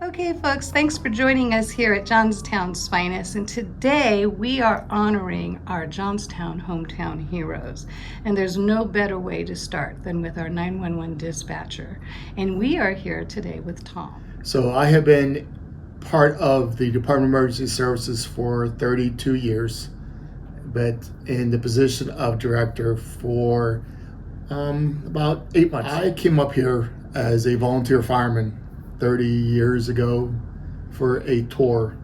Okay, folks, thanks for joining us here at Johnstown's Finest. And today we are honoring our Johnstown hometown heroes. And there's no better way to start than with our 911 dispatcher. And we are here today with Tom. So I have been part of the Department of Emergency Services for 32 years, but in the position of director for about 8 months. I came up here as a volunteer fireman 30 years ago for a tour,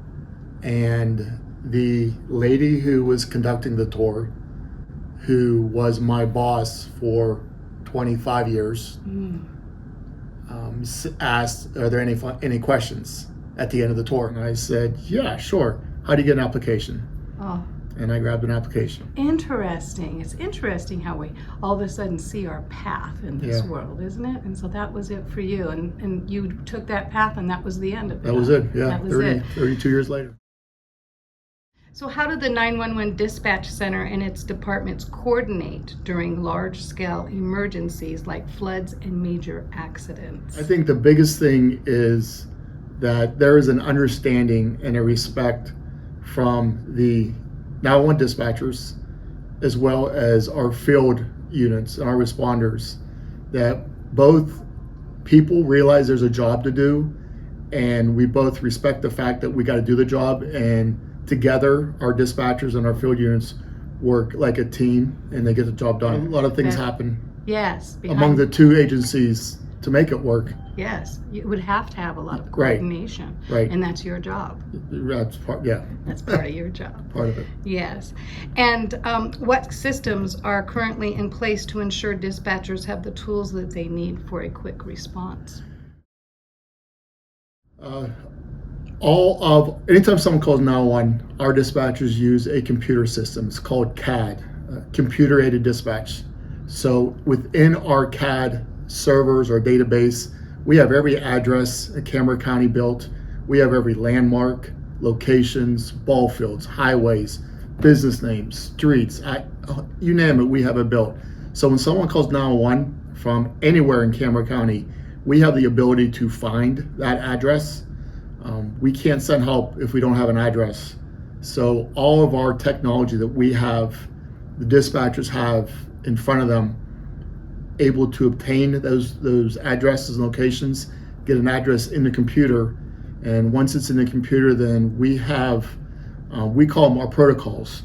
and the lady who was conducting the tour, who was my boss for 25 years, asked, "Are there any questions at the end of the tour?" And I said, "Yeah, sure. How do you get an application?" Oh, And I grabbed an application. interesting. It's interesting how we all of a sudden see our path in this world, isn't it? And so that was it for you. And you took that path, and that was the end of it. That was it, yeah. That was it. 32 years later. So how do the 911 Dispatch Center and its departments coordinate during large-scale emergencies like floods and major accidents? I think the biggest thing is that there is an understanding and a respect from the 911 dispatchers as well as our field units and our responders, that both people realize there's a job to do, and we both respect the fact that we got to do the job, and together our dispatchers and our field units work like a team and they get the job done. A lot of things happen Yes. among the two agencies to make it work. Yes. You would have to have a lot of coordination. Right. And that's your job. That's part of your job. Part of it. Yes. And what systems are currently in place to ensure dispatchers have the tools that they need for a quick response? Anytime someone calls 911, our dispatchers use a computer system. It's called CAD, Computer Aided Dispatch. So within our CAD servers or database, we have every address in Cameron County built. We have every landmark, locations, ball fields, highways, business names, streets, you name it, we have it built. So when someone calls 911 from anywhere in Cameron County, we have the ability to find that address. We can't send help if we don't have an address. So all of our technology that we have, the dispatchers have in front of them, able to obtain those addresses and locations, get an address in the computer, and once it's in the computer, then we have, we call them our protocols.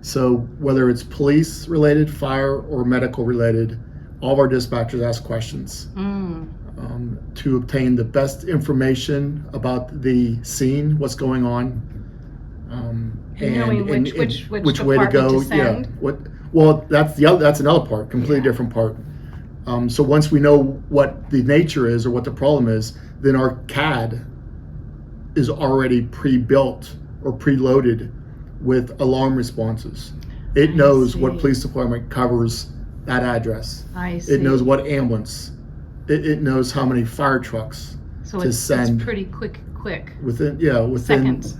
So whether it's police related, fire, or medical related, all of our dispatchers ask questions to obtain the best information about the scene, what's going on, and knowing which way to go. To send. Well, that's another part, completely different part. So once we know what the nature is or what the problem is, then our CAD is already pre-built or preloaded with alarm responses. It knows what police department covers that address. I see. It knows what ambulance. It knows how many fire trucks to send. It's pretty quick. Within seconds.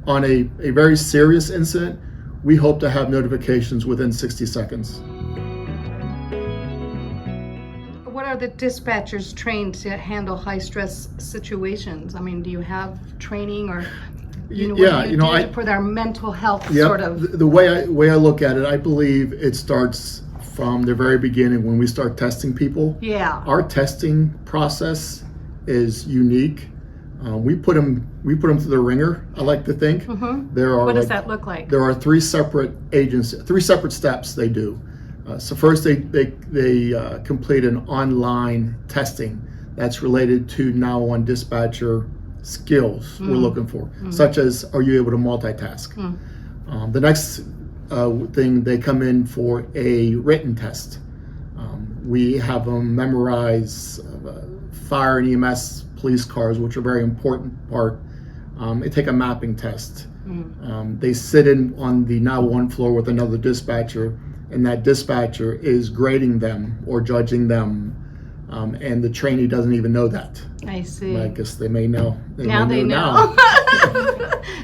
On a very serious incident, we hope to have notifications within 60 seconds. What are the dispatchers trained to handle high-stress situations? I mean, do you have training or for their mental health sort of? The way I look at it, I believe it starts from the very beginning when we start testing people. Yeah. Our testing process is unique. We put them through the ringer, I like to think. What does that look like? There are three separate steps they do. So first they complete an online testing that's related to 911 dispatcher skills we're looking for, such as, are you able to multitask? The next thing, they come in for a written test. We have them memorize fire and EMS police cars, which are a very important part. They take a mapping test. They sit in on the 911 floor with another dispatcher, and that dispatcher is grading them or judging them, and the trainee doesn't even know that. I see. I guess they may know. They know.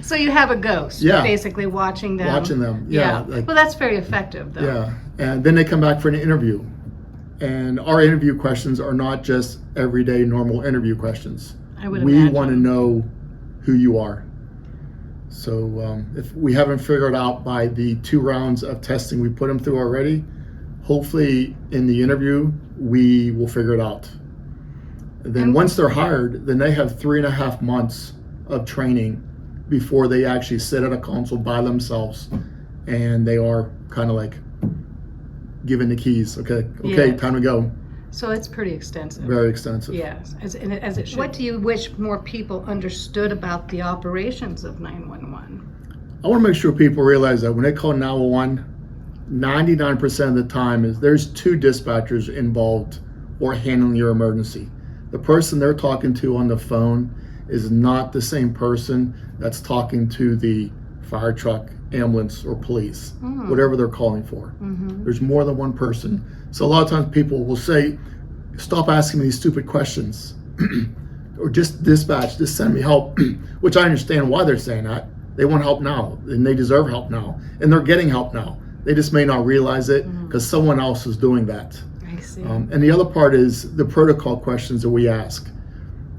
So you have a ghost, basically watching them. Watching them, yeah. Well, that's very effective, though. Yeah, and then they come back for an interview. And our interview questions are not just everyday normal interview questions. I would We imagine. want to know who you are. So if we haven't figured out by the 2 rounds of testing we put them through already, hopefully in the interview we will figure it out. And then once they're hired, then they have 3.5 months of training before they actually sit at a console by themselves, and they are kind of like given the keys. Okay, Yeah. time to go. So it's pretty extensive. Very extensive. Yes, as it should. What do you wish more people understood about the operations of 911? I want to make sure people realize that when they call 911, 99% of the time there's 2 dispatchers involved or handling your emergency. The person they're talking to on the phone is not the same person that's talking to the fire truck, ambulance, or police, whatever they're calling for. There's more than one person. So a lot of times people will say, stop asking me these stupid questions or just dispatch, just send me help, which I understand why they're saying that. They want help now, and they deserve help now, and they're getting help now. They just may not realize it because someone else is doing that. I see. And the other part is the protocol questions that we ask.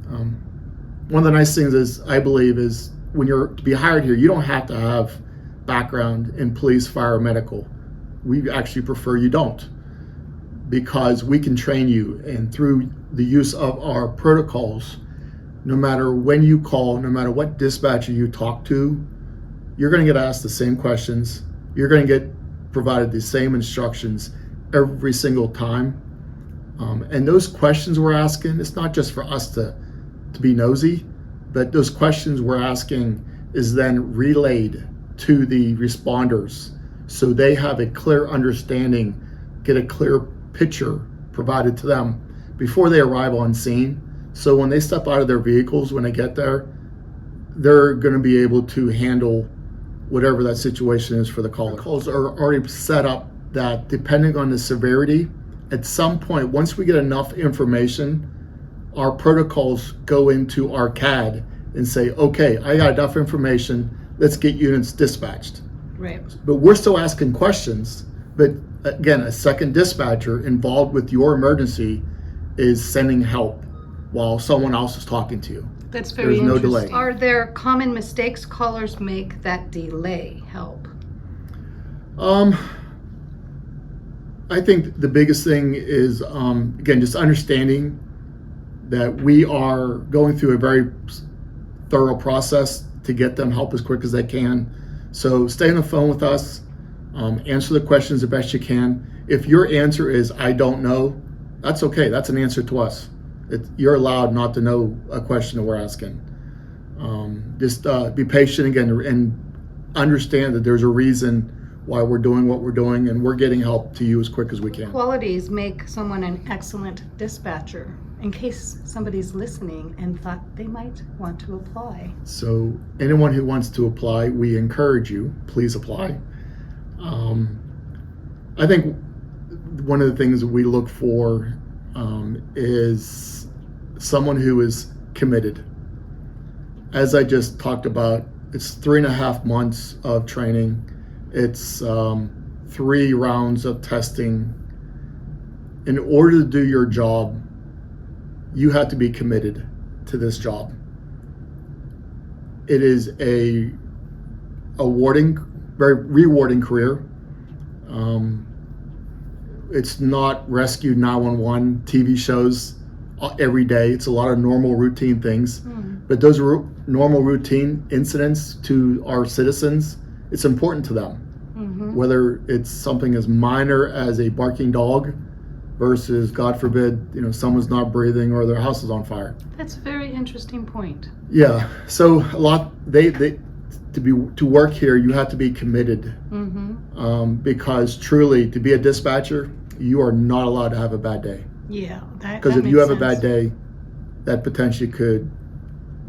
One of the nice things is, I believe, is when you're to be hired here, you don't have to have background in police, fire, or medical. We actually prefer you don't, because we can train you, and through the use of our protocols, no matter when you call, no matter what dispatcher you talk to, you're going to get asked the same questions. You're going to get provided the same instructions every single time. And those questions we're asking, it's not just for us to be nosy, but those questions we're asking is then relayed to the responders so they have a clear understanding, get a clear picture provided to them before they arrive on scene. So when they step out of their vehicles, when they get there, they're going to be able to handle whatever that situation is for the caller. Calls are already set up that depending on the severity, at some point, once we get enough information, our protocols go into our CAD and say, okay, I got enough information, let's get units dispatched. Right. But we're still asking questions. But again, a second dispatcher involved with your emergency is sending help while someone else is talking to you. That's very There's no interesting. delay. Are there common mistakes callers make that delay help? I think the biggest thing is, again, just understanding that we are going through a very thorough process to get them help as quick as they can. So stay on the phone with us, answer the questions the best you can. If your answer is, I don't know, that's okay. That's an answer to us. You're allowed not to know a question that we're asking. Just be patient again and understand that there's a reason why we're doing what we're doing, and we're getting help to you as quick as we can. Qualities make someone an excellent dispatcher, in case somebody's listening and thought they might want to apply. So anyone who wants to apply, we encourage you, please apply. I think one of the things that we look for is someone who is committed. As I just talked about, it's 3.5 months of training. It's 3 rounds of testing. In order to do your job, you have to be committed to this job. It is a very rewarding career. It's not rescue 911 TV shows every day. It's a lot of normal routine things. But those normal routine incidents to our citizens, it's important to them. Whether it's something as minor as a barking dog versus, God forbid, someone's not breathing or their house is on fire. That's a very interesting point. Yeah. So to work here, you have to be committed. Because truly, to be a dispatcher, you are not allowed to have a bad day. Yeah. Because if you have a bad day, that potentially could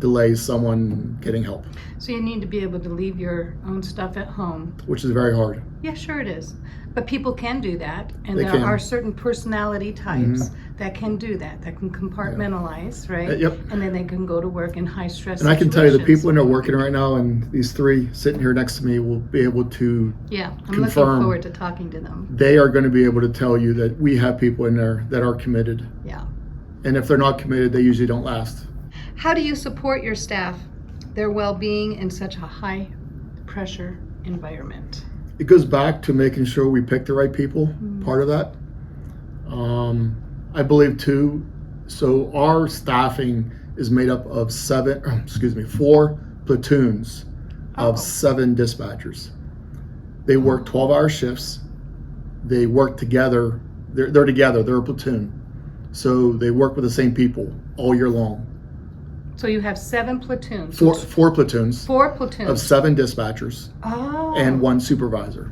delays someone getting help, So you need to be able to leave your own stuff at home. which is very hard. Yeah, sure it is. But people can do that, and They there can. are certain personality types that can do that can compartmentalize, right? Yep. And then they can go to work in high stress And I can tell you, the situations. people in there working right now, and these three sitting here next to me will be able to, Yeah, I'm confirm. looking forward to talking to them. they are going to be able to tell you that we have people in there that are committed. Yeah. And if they're not committed, they usually don't last. How do you support your staff, their well-being in such a high pressure environment? It goes back to making sure we pick the right people, part of that. I believe too, so our staffing is made up of 4 platoons of 7 dispatchers. They work 12-hour shifts. They work together. They're together. They're a platoon. So they work with the same people all year long. So you have 7 platoons. Four platoons 4 platoons. of 7 dispatchers Oh. and 1 supervisor.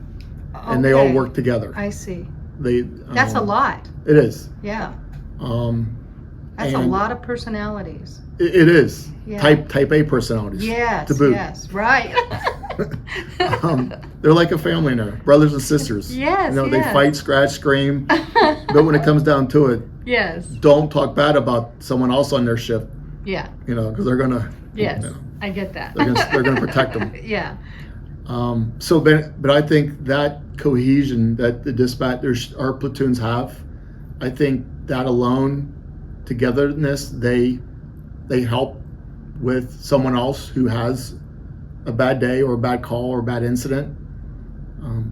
And they all okay. work together. I see. That's a lot. It is. Yeah. That's a And lot of personalities. It is. Yeah. Type A personalities. Yes. To boot. Yes. Right. They're like a family now, brothers and sisters. Yes, They yes. fight, scratch, scream. But when it comes down to it, Yes. don't talk bad about someone else on their shift, Yeah. because they're gonna. Yes. you know, I get that. they're gonna protect them. Yeah. But I think that cohesion that the dispatchers, our platoons have, I think that alone, togetherness, they help with someone else who has a bad day or a bad call or a bad incident.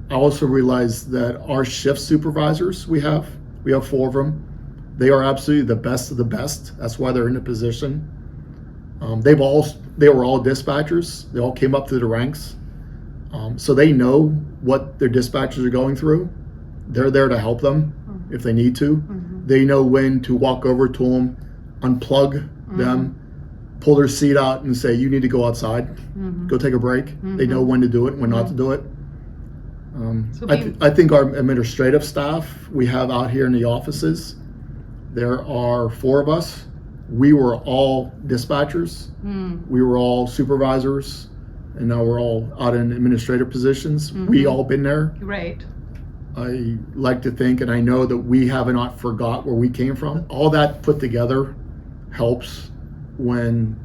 I also realize that our shift supervisors we have 4 of them. They are absolutely the best of the best. That's why they're in the position. They were all dispatchers. They all came up through the ranks. So they know what their dispatchers are going through. They're there to help them if they need to. They know when to walk over to them, unplug them, pull their seat out and say, you need to go outside, go take a break. They know when to do it, when not to do it. I think our administrative staff we have out here in the offices, there are 4 of us. We were all dispatchers. We were all supervisors. And now we're all out in administrative positions. We all been there. Right. I like to think, and I know that we have not forgot where we came from. All that put together helps when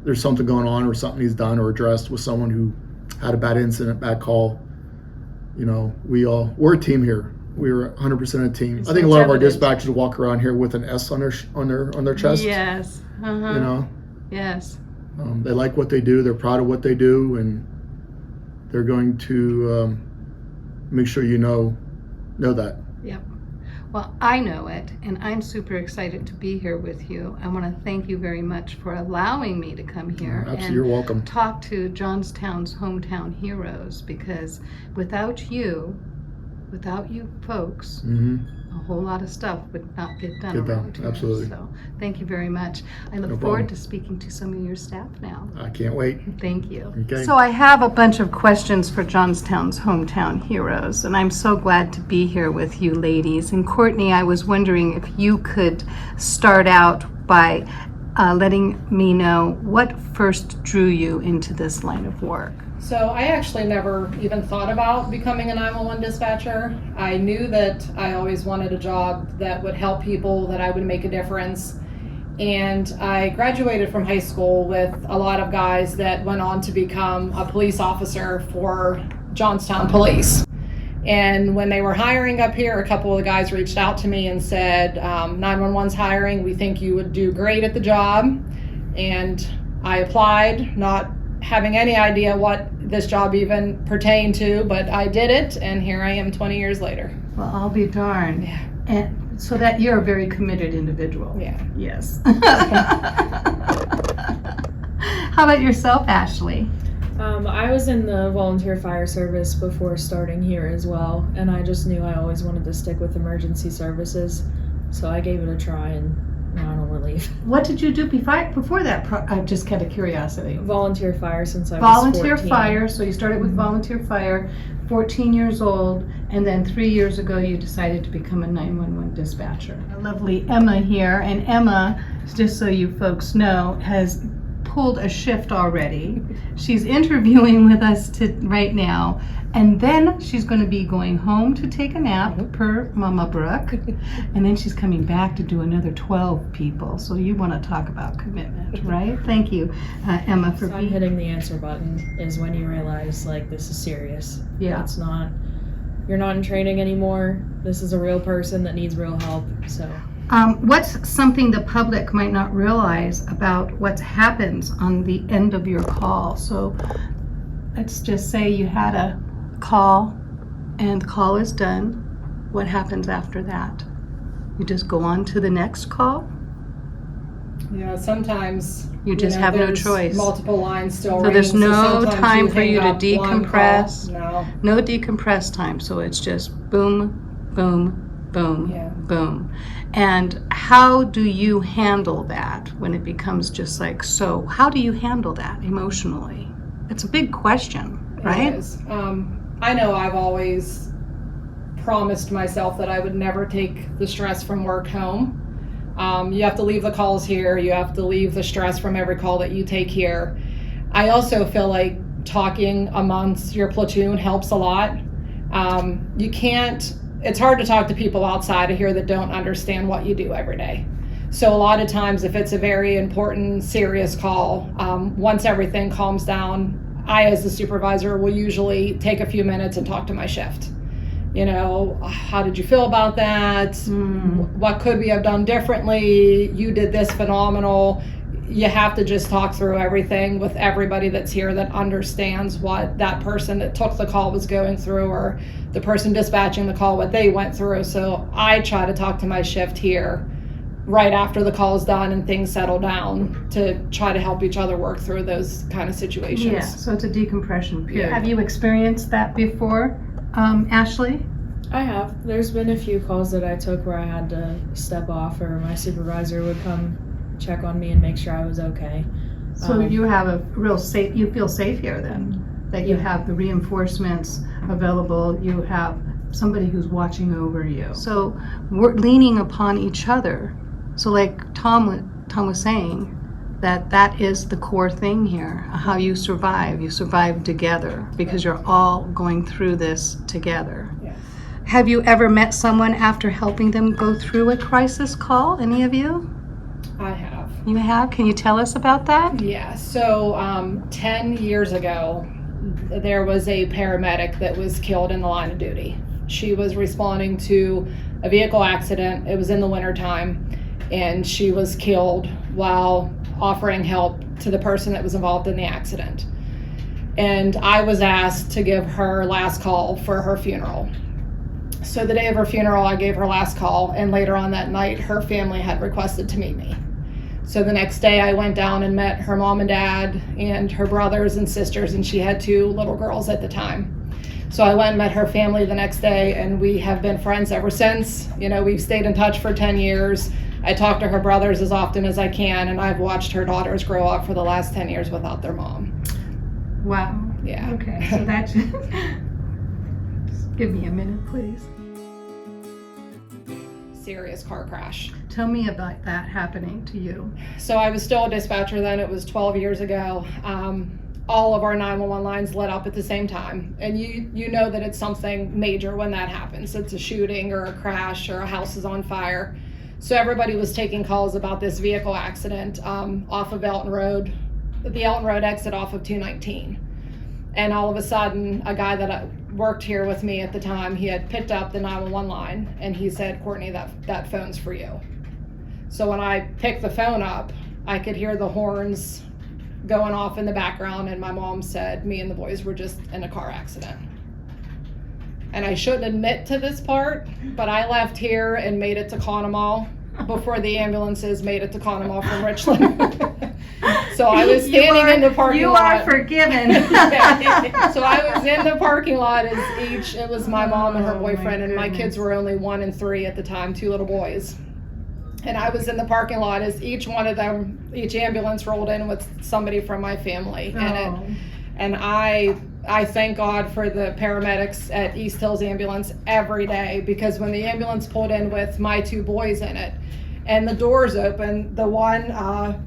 there's something going on or something needs done or addressed with someone who had a bad incident, bad call. We're a team here. We're 100% a team. I think a lot of our dispatchers walk around here with an S on their chest. Yes. Yes. They like what they do. They're proud of what they do, and they're going to make sure you know that. Yep. Well, I know it, and I'm super excited to be here with you. I want to thank you very much for allowing me to come here Absolutely, you're welcome. Talk to Johnstown's hometown heroes, because without you folks, a whole lot of stuff would not get done around here. Absolutely. So thank you very much. I look forward to speaking to some of your staff now. I can't wait. Thank you. Okay. So I have a bunch of questions for Johnstown's hometown heroes, and I'm so glad to be here with you ladies. And Courtney, I was wondering if you could start out by letting me know what first drew you into this line of work. So I actually never even thought about becoming a 911 dispatcher. I knew that I always wanted a job that would help people, that I would make a difference. And I graduated from high school with a lot of guys that went on to become a police officer for Johnstown Police. And when they were hiring up here, a couple of the guys reached out to me and said, 911's hiring, we think you would do great at the job. And I applied, not having any idea what this job even pertained to, but I did it, and here I am 20 years later. Well, I'll be darned. Yeah. And so that you're a very committed individual. Yeah. Yes. How about yourself, Ashley? I was in the volunteer fire service before starting here as well, and I just knew I always wanted to stick with emergency services, so I gave it a try, and now I don't want to leave. What did you do before that? Just kind of curiosity. Volunteer fire since I was Volunteer 14. fire, so you started with volunteer fire, 14 years old, and then 3 years ago you decided to become a 911 dispatcher. A lovely Emma here, and Emma, just so you folks know, has pulled a shift already. She's interviewing with us right now, and then she's going to be going home to take a nap per Mama Brooke, and then she's coming back to do another 12 people. So you want to talk about commitment, right? Thank you, Emma, for So I'm being. hitting the answer button is when you realize like this is serious. Yeah. It's not, you're not in training anymore. This is a real person that needs real help. So What's something the public might not realize about what happens on the end of your call? So let's just say you had a call and the call is done. What happens after that? You just go on to the next call? Yeah, sometimes You just have no there's choice. multiple lines still So ringing, there's no sometimes time for hang you to up one decompress. call. No decompress time, so it's just boom, boom, boom, Yeah. boom. And how do you handle that when it becomes just like, so how do you handle that emotionally? It's a big question, right? It is. I know I've always promised myself that I would never take the stress from work home. You have to leave the calls here. You have to leave the stress from every call that you take here. I also feel like talking amongst your platoon helps a lot. You can't, it's hard to talk to people outside of here that don't understand what you do every day. So a lot of times if it's a very important, serious call, once everything calms down, I as the supervisor will usually take a few minutes and talk to my shift. You know, how did you feel about that? What could we have done differently? You did this phenomenal. You have to just talk through everything with everybody that's here that understands what that person that took the call was going through, or the person dispatching the call, what they went through. So I try to talk to my shift here right after the call is done and things settle down to try to help each other work through those kind of situations. Yeah, so it's a decompression period. Yeah. Have you experienced that before, Ashley? I have. There's been a few calls that I took where I had to step off, or my supervisor would come check on me and make sure I was okay. So you have a real safe, you feel safe here then, that you have the reinforcements available, you have somebody who's watching over you. So we're leaning upon each other. So like Tom was saying, that is the core thing here, how you survive together because you're all going through this together. Yes. Have you ever met someone after helping them go through a crisis call, any of you? I have. You have? Can you tell us about that? Yeah, so 10 years ago, there was a paramedic that was killed in the line of duty. She was responding to a vehicle accident. It was in the wintertime, and she was killed while offering help to the person that was involved in the accident. And I was asked to give her last call for her funeral. So the day of her funeral, I gave her last call, and later on that night, her family had requested to meet me. So the next day I went down and met her mom and dad and her brothers and sisters, and she had 2 little girls at the time. So I went and met her family the next day, and we have been friends ever since. You know, we've stayed in touch for 10 years. I talk to her brothers as often as I can, and I've watched her daughters grow up for the last 10 years without their mom. Wow. Yeah. Okay, so that's, just give me a minute, please. Serious car crash. Tell me about that happening to you. So I was still a dispatcher then. It was 12 years ago. All of our 911 lines lit up at the same time. And you know that it's something major when that happens. It's a shooting or a crash or a house is on fire. So everybody was taking calls about this vehicle accident off of Elton Road, the Elton Road exit off of 219. And all of a sudden, a guy that worked here with me at the time, he had picked up the 911 line, and he said, "Courtney, that phone's for you." So when I picked the phone up, I could hear the horns going off in the background, and my mom said, "Me and the boys were just in a car accident." And I shouldn't admit to this part, but I left here and made it to Conemaugh before the ambulances made it to Conemaugh from Richland. So I was standing in the parking lot. You are forgiven. So I was in the parking lot as it was my mom and her boyfriend, and my kids were only 1 and 3 at the time, 2 little boys. And I was in the parking lot as each ambulance rolled in with somebody from my family in it. And I thank God for the paramedics at East Hills Ambulance every day, because when the ambulance pulled in with my 2 boys in it, and the doors open. The one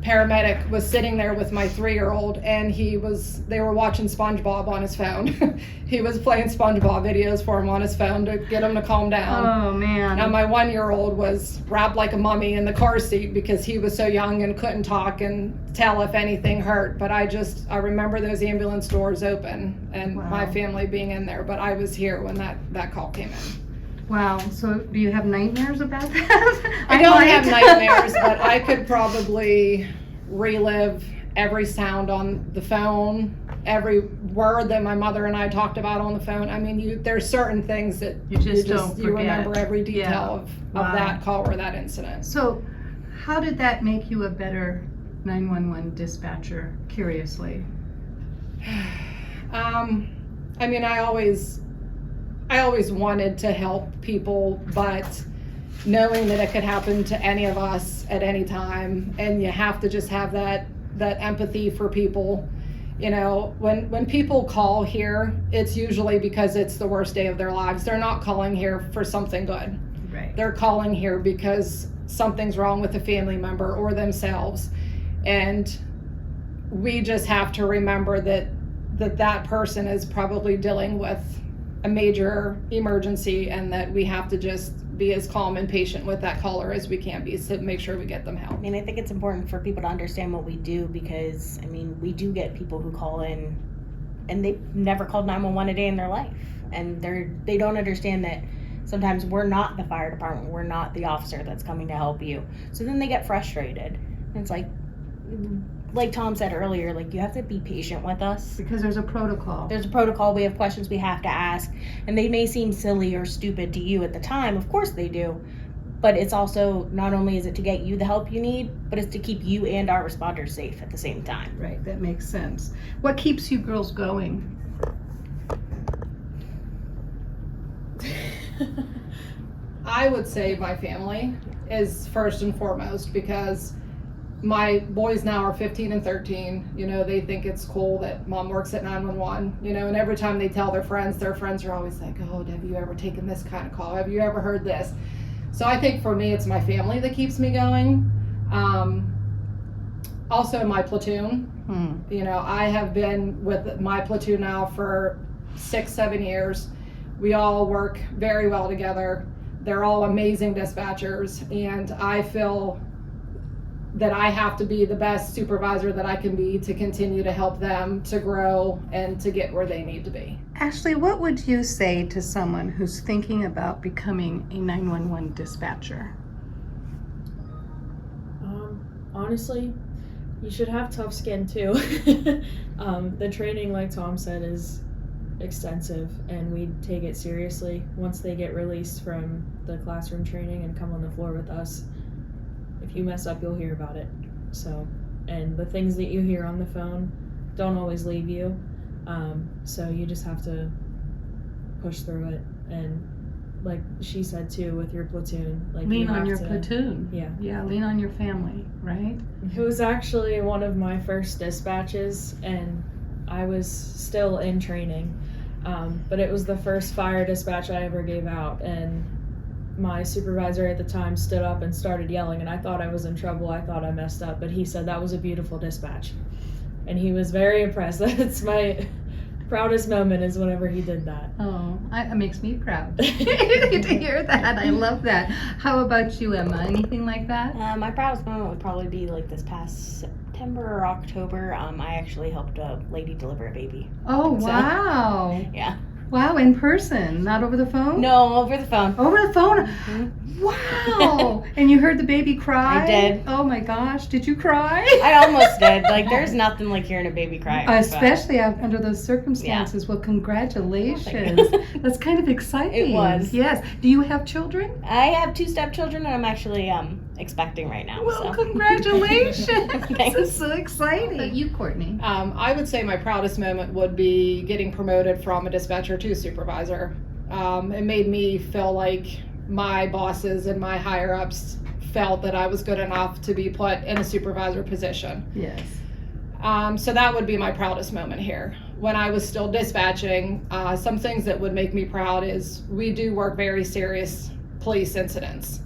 paramedic was sitting there with my 3-year-old, and they were watching SpongeBob on his phone. He was playing SpongeBob videos for him on his phone to get him to calm down. Oh man. Now my 1-year-old was wrapped like a mummy in the car seat because he was so young and couldn't talk and tell if anything hurt. But I remember those ambulance doors open and Wow. my family being in there. But I was here when that call came in. Wow. So do you have nightmares about that? I don't might. have nightmares, but I could probably relive every sound on the phone, every word that my mother and I talked about on the phone. I mean, there's certain things that You just don't you remember forget. every detail Yeah. of Wow. that call or that incident. So how did that make you a better 911 dispatcher, curiously? I mean, I always wanted to help people, but knowing that it could happen to any of us at any time, and you have to just have that empathy for people. You know, when people call here, it's usually because it's the worst day of their lives. They're not calling here for something good. Right. They're calling here because something's wrong with a family member or themselves. And we just have to remember that person is probably dealing with a major emergency, and that we have to just be as calm and patient with that caller as we can be to make sure we get them help. I mean, I think it's important for people to understand what we do, because, I mean, we do get people who call in and they've never called 911 a day in their life. And they don't understand that sometimes we're not the fire department, we're not the officer that's coming to help you. So then they get frustrated. And it's like Tom said earlier, like, you have to be patient with us. Because there's a protocol. There's a protocol, we have questions we have to ask, and they may seem silly or stupid to you at the time, of course they do, but it's also, not only is it to get you the help you need, but it's to keep you and our responders safe at the same time. Right, that makes sense. What keeps you girls going? I would say my family is first and foremost, because my boys now are 15 and 13. You know, they think it's cool that mom works at 911, you know, and every time they tell their friends are always like, oh, have you ever taken this kind of call? Have you ever heard this? So I think for me, it's my family that keeps me going. Also my platoon. You know, I have been with my platoon now for 6-7 years. We all work very well together. They're all amazing dispatchers, and I feel that I have to be the best supervisor that I can be to continue to help them to grow and to get where they need to be. Ashley, what would you say to someone who's thinking about becoming a 911 dispatcher? Honestly, you should have tough skin too. The training, like Tom said, is extensive, and we take it seriously. Once they get released from the classroom training and come on the floor with us, if you mess up, you'll hear about it. So, and the things that you hear on the phone don't always leave you. So you just have to push through it. And like she said too, with your platoon, like Lean you on have your to, platoon. Yeah. Lean on your family, right? It was actually one of my first dispatches, and I was still in training. But it was the first fire dispatch I ever gave out, and my supervisor at the time stood up and started yelling, and I thought I was in trouble. I thought I messed up, but he said that was a beautiful dispatch, and he was very impressed. That's my proudest moment, is whenever he did that. Oh, it makes me proud to hear that. I love that. How about you, Emma? Anything like that? My proudest moment would probably be like this past September or October. I actually helped a lady deliver a baby. Oh, So- wow. Yeah. Wow, in person, not over the phone? No, over the phone. Over the phone? Mhm. Wow. And you heard the baby cry? I did. Oh my gosh, did you cry? I almost did. Like, there's nothing like hearing a baby cry. over the phone. Especially under those circumstances. Well, congratulations. That's kind of exciting. It was. Yes. Do you have children? I have 2 stepchildren, and I'm actually expecting right now. Well, so. congratulations. Thanks. This is so exciting. You, Courtney? I would say my proudest moment would be getting promoted from a dispatcher to supervisor. It made me feel like my bosses and my higher ups felt that I was good enough to be put in a supervisor position. Yes. So that would be my proudest moment here. When I was still dispatching, some things that would make me proud is we do work very serious police incidents.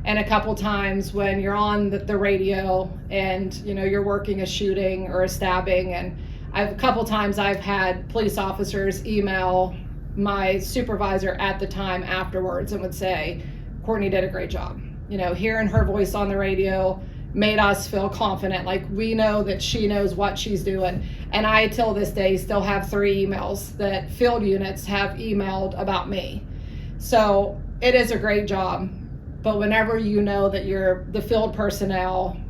and a couple times when you're on the radio and you're working a shooting or a stabbing, and a couple times I've had police officers email my supervisor at the time afterwards and would say, Courtney did a great job. Hearing her voice on the radio made us feel confident, like we know that she knows what she's doing. And I, till this day, still have 3 emails that field units have emailed about me. So it is a great job. But whenever you know that the field personnel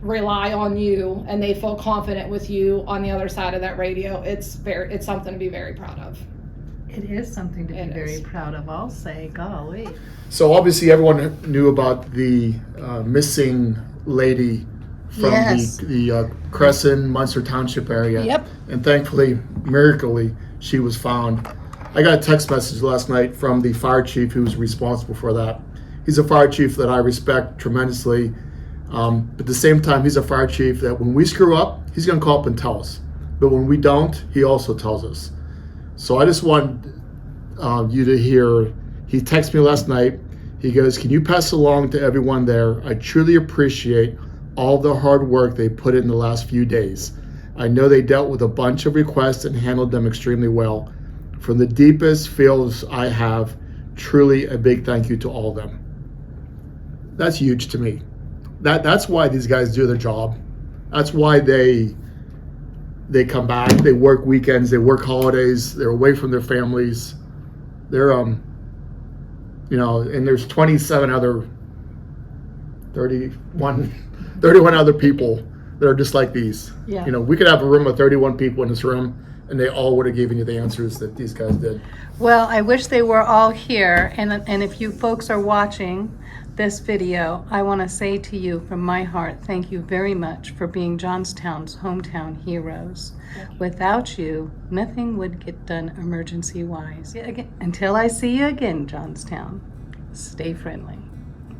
rely on you and they feel confident with you on the other side of that radio, it's something to be very proud of. It is something to be very proud of, I'll say. Golly. So obviously everyone knew about the missing lady from the Crescent, Munster Township area. Yep. And thankfully, miraculously, she was found. I got a text message last night from the fire chief who was responsible for that. He's a fire chief that I respect tremendously. But at the same time, he's a fire chief that when we screw up, he's going to call up and tell us. But when we don't, he also tells us. So I just want you to hear, he texted me last night. He goes, can you pass along to everyone there? I truly appreciate all the hard work they put in the last few days. I know they dealt with a bunch of requests and handled them extremely well. From the deepest feels I have, truly a big thank you to all of them. That's huge to me. That's why these guys do their job. That's why they come back, they work weekends, they work holidays, they're away from their families. They're and there's 31 other people that are just like these. Yeah. We could have a room of 31 people in this room and they all would have given you the answers that these guys did. Well, I wish they were all here, and if you folks are watching this video, I want to say to you from my heart, thank you very much for being Johnstown's hometown heroes. Without you, nothing would get done emergency-wise. Until I see you again, Johnstown, stay friendly.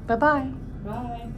Bye-bye. Bye.